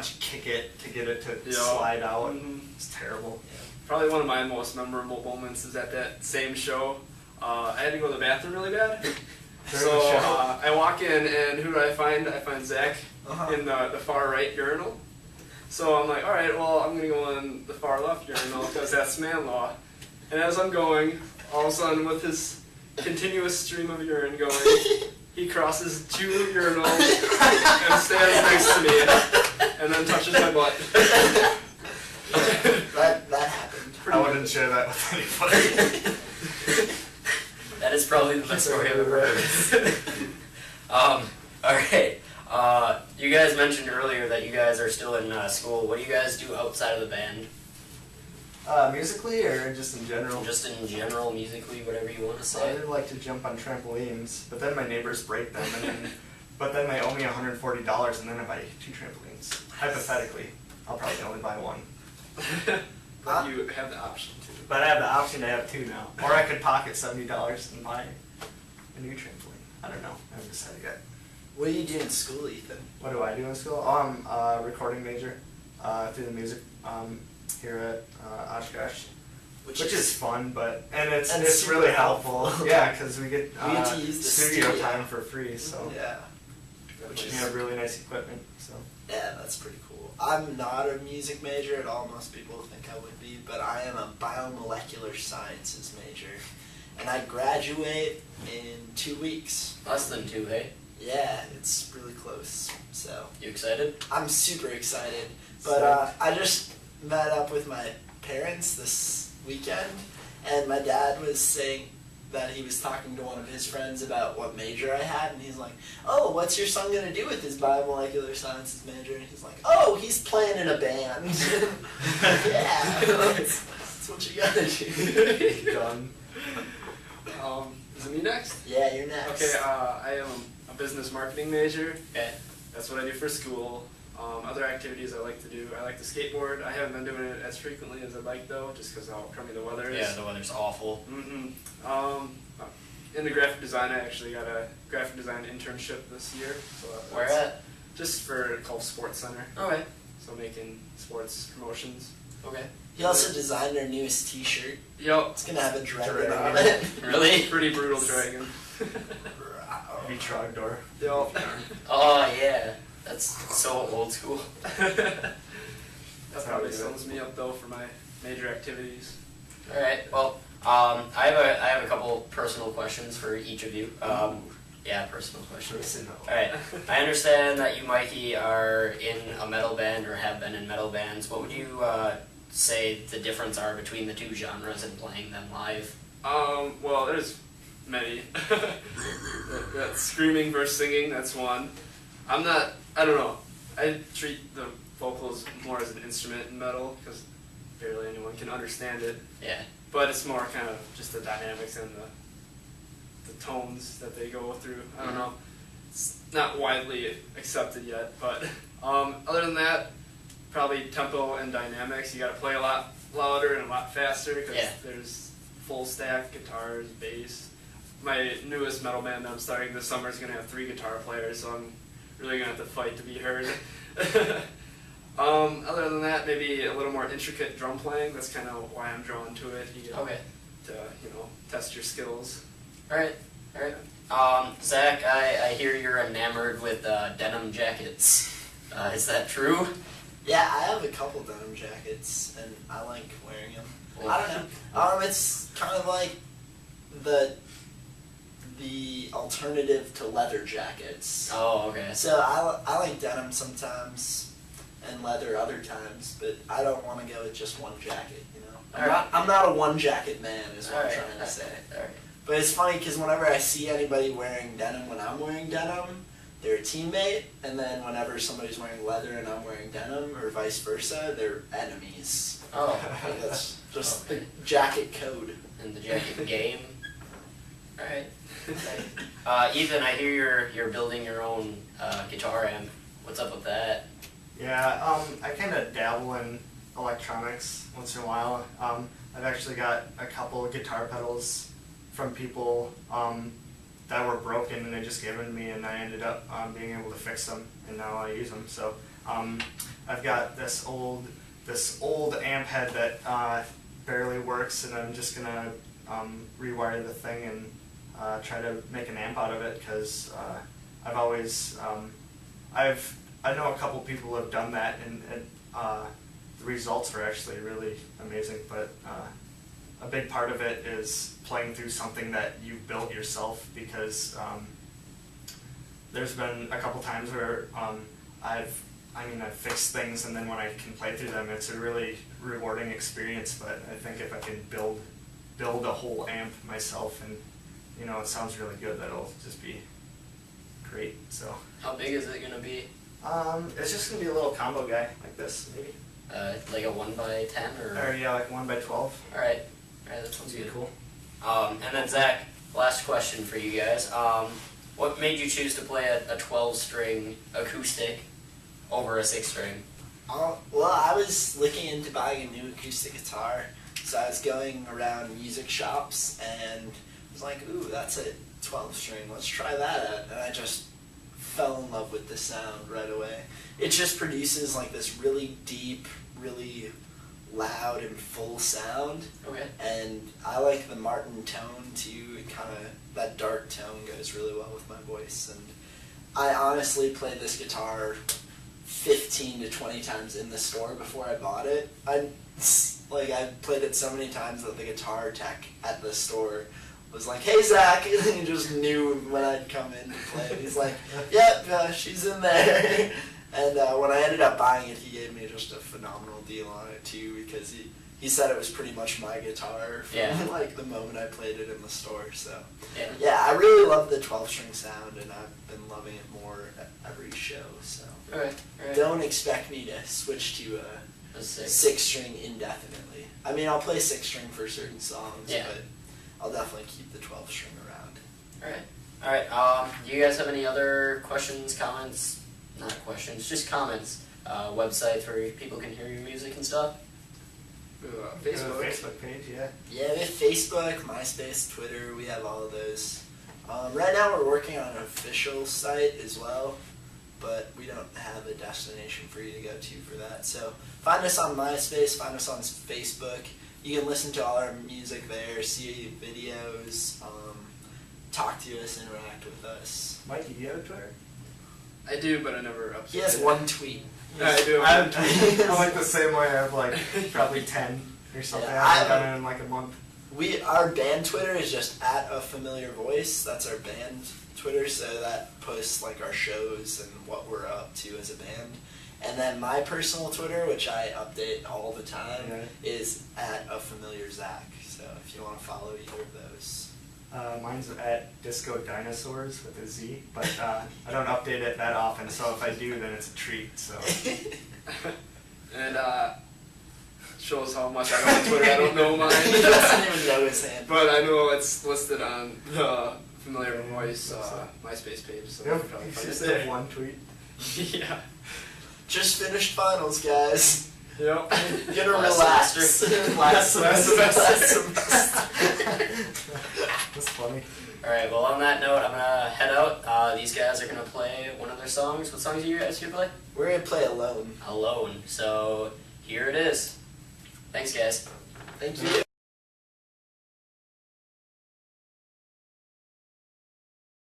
kick it to get it to slide out. It's terrible. Yeah. Probably one of my most memorable moments is at that same show. I had to go to the bathroom really bad. So I walk in, and who do I find? I find Zach in the far right urinal. So I'm like, all right, well, I'm going to go in the far left urinal because that's man law. And as I'm going, all of a sudden, with his continuous stream of urine going, he crosses 2 urinals and stands next to me and then touches my butt. That happened. I wouldn't share that with anybody. That is probably the best story I've ever heard. Alright, you guys mentioned earlier that you guys are still in school. What do you guys do outside of the band? Musically or just in general? Just in general, musically, whatever you want to say. I really like to jump on trampolines, but then my neighbors break them, but then they owe me $140, and then I buy 2 trampolines. Hypothetically, I'll probably only buy 1. But you have the option to. But I have the option to have 2 now. Or I could pocket $70 and buy a new trampoline. I don't know. I haven't decided yet. What do you do in school, Ethan? What do I do in school? Oh, I'm a recording major through the music here at Oshkosh. Which is fun, and it's really helpful. Yeah, because we get to use the studio time for free. So yeah, we have really nice equipment. So yeah, that's pretty cool. I'm not a music major at all. Most people think I would be, but I am a biomolecular sciences major, and I graduate in 2 weeks. Less than 2, hey? Yeah, it's really close. So you excited? I'm super excited, but I just met up with my parents this weekend, and my dad was saying that he was talking to one of his friends about what major I had, and he's like, oh, what's your son going to do with his biomolecular sciences major? And he's like, oh, he's playing in a band. Yeah, that's what you got to do. Done. Is it me next? Yeah, you're next. Okay, I am a business marketing major. Okay. That's what I do for school. Other activities I like to do, I like to skateboard. I haven't been doing it as frequently as I'd like, though, just because of how crummy the weather is. Yeah, the weather's awful. Into graphic design, I actually got a graphic design internship this year. So where at? Just for Gulf Sports Center. Okay. So making sports promotions. Okay. He also designed our newest T-shirt. Yep. It's gonna have a dragon on it. Really? Pretty brutal dragon. Trogdor. Yep. Oh yeah. That's so old school. That probably sums me up though for my major activities. All right. Well, I have a couple personal questions for each of you. Yeah, personal questions. All right. I understand that you, Mikey, are in a metal band or have been in metal bands. What would you say the difference are between the 2 genres and playing them live? Well, there's many. That's screaming versus singing. That's one. I don't know. I treat the vocals more as an instrument in metal because barely anyone can understand it. Yeah. But it's more kind of just the dynamics and the tones that they go through. I don't know. It's not widely accepted yet, but other than that, probably tempo and dynamics. You got to play a lot louder and a lot faster because there's full stack guitars, bass. My newest metal band that I'm starting this summer is going to have 3 guitar players, so I'm really going to have to fight to be heard. Other than that, maybe a little more intricate drum playing. That's kind of why I'm drawn to it. You get to, test your skills. All right. Zach, I hear you're enamored with denim jackets. Is that true? Yeah, I have a couple denim jackets, and I like wearing them. I don't know. It's kind of like the alternative to leather jackets. Oh, okay. So I like denim sometimes and leather other times, but I don't want to go with just one jacket, I'm not a one jacket man is what I'm trying to say. All right. But it's funny because whenever I see anybody wearing denim when I'm wearing denim, they're a teammate, and then whenever somebody's wearing leather and I'm wearing denim, or vice versa, they're enemies. Oh. That's just the jacket code. And the jacket game. All right. Ethan, I hear you're building your own guitar amp. What's up with that? Yeah, I kind of dabble in electronics once in a while. I've actually got a couple of guitar pedals from people that were broken and they just gave them to me, and I ended up being able to fix them, and now I use them. So I've got this old amp head that barely works, and I'm just gonna rewire the thing and try to make an amp out of it, because I've always I know a couple people who have done that, and the results are actually really amazing. But a big part of it is playing through something that you've built yourself, because there's been a couple times where I've fixed things, and then when I can play through them, it's a really rewarding experience. But I think if I can build a whole amp myself, and it sounds really good, that'll just be great. So how big is it gonna be? It's just gonna be a little combo guy like this, maybe. Like a 1x10 or yeah, like 1x12. All right, that sounds good. Cool. And then Zach, last question for you guys. What made you choose to play a 12-string acoustic over a 6-string? Well, I was looking into buying a new acoustic guitar, so I was going around music shops and was like, ooh, that's a 12-string, let's try that out. And I just fell in love with the sound right away. It just produces like this really deep, really loud and full sound. Okay. And I like the Martin tone too. It kind of, that dark tone goes really well with my voice. And I honestly played this guitar 15 to 20 times in the store before I bought it. I played it so many times that the guitar tech at the store was like, "Hey Zach," and he just knew when I'd come in to play. He's like, "Yep, she's in there." And when I ended up buying it, he gave me just a phenomenal deal on it too, because he said it was pretty much my guitar from like the moment I played it in the store. So yeah, I really love the 12-string sound, and I've been loving it more at every show. So don't expect me to switch to a 6-string indefinitely. I mean, I'll play 6-string for certain songs, but I'll definitely keep the 12-string around. All right. Do you guys have any other questions, comments? Not questions, just comments. Websites where people can hear your music and stuff? Facebook page, yeah. Yeah, we have Facebook, MySpace, Twitter, we have all of those. Right now we're working on an official site as well, but we don't have a destination for you to go to for that. So find us on MySpace, find us on Facebook. You can listen to all our music there, see videos, talk to us, interact with us. Mikey, do you have a Twitter? I do, but I never update it. He has one tweet. I do. I'm like the same way. I have like probably 10 or something. Yeah, I haven't done it in like a month. Our band Twitter is just @afamiliarvoice. That's our band Twitter, so that posts like our shows and what we're up to as a band. And then my personal Twitter, which I update all the time, is @afamiliarzach. So if you want to follow either of those. Mine's @Disco Dinosaurs with a Z, but I don't update it that often, so if I do, then it's a treat. So. And shows how much I know on Twitter. I don't know mine. He doesn't even know his hand. But I know it's listed on the Familiar Voice MySpace page. So Yep, probably you find just it there. have one tweet. Yeah. Just finished finals, guys. Yep. Gonna Last relax. semester. Last semester. That's funny. Alright, well on that note, I'm gonna head out. These guys are gonna play one of their songs. What songs are you guys gonna play? We're gonna play Alone. Alone. So, here it is. Thanks guys. Thank you.